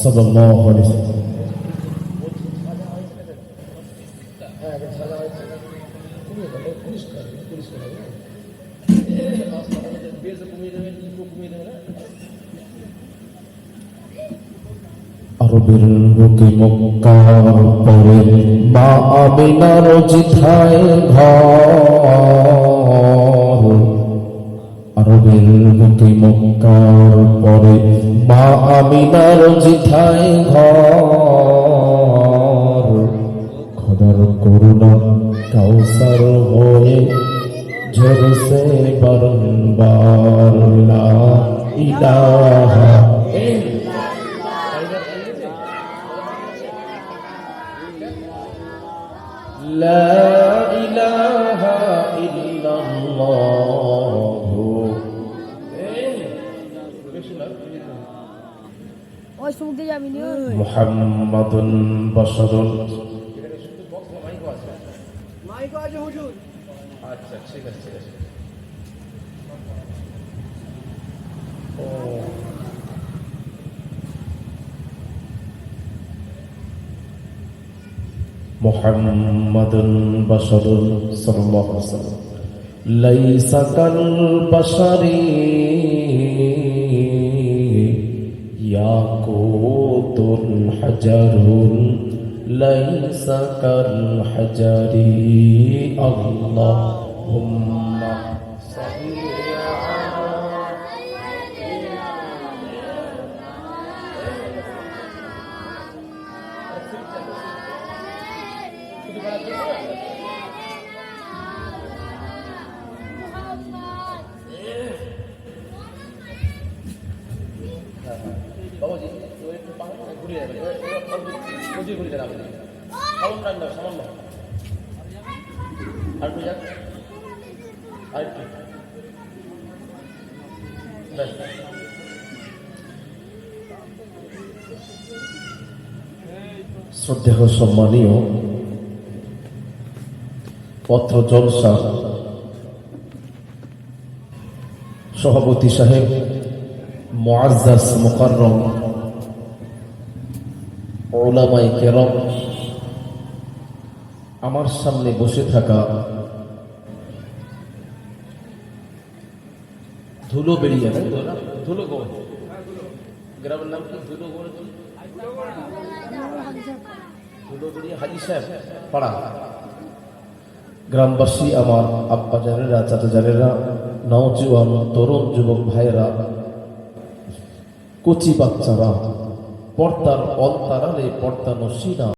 সাল্লাল্লাহু আলাইহি ওয়াসাল্লাম। আরবের বুকে মক্কার পরে মা আমিনার জিথায় ঘর। আরবের বুকে মক্কার পরে মা আমিনার জিথায় ঘর। খোদার করুণা কাউসার হয়ে ঝরছে বারংবার লা ইলাহা লা ইলাহা ইল্লাল্লাহ মুহাম্মাদুন বাশারুন। আচ্ছা ঠিক আছে ঠিক আছে। মুহাম্মাদুন বাশারুন সাল্লাল্লাহু আলাইহি ওয়াসাল্লাম। লাইসা কাল বাশারি ইয়াকুতুন হাজারুন লাইসা কাল হাজারি। আল্লাহুম্মা সাল্লি বাবাজি একটু পাহাড় ঘুরিয়ে যাবে ঘুরিয়ে যাবে সামন রাখবে সামান্য আর একটু যাক আর একটু শ্রদ্ধেয় সম্মানীয় পত্র জলসা সভাপতি সাহেব মুআজ্জাজ মুকাররম উলামায়ে কেরাম, আমার সামনে বসে থাকা ধুলোবেড়িয়া গ্রামের নাম কি? ধুলোবেড়িয়া হাজী সাহেব পাড়া গ্রামবাসী, আমার আব্বা জানেরা, চাচা জানেরা, নওজোয়ান তরুণ যুবক ভাইয়েরা, কচি বাচ্চারা, পর্দার অন্তরালে পর্দা নসীনা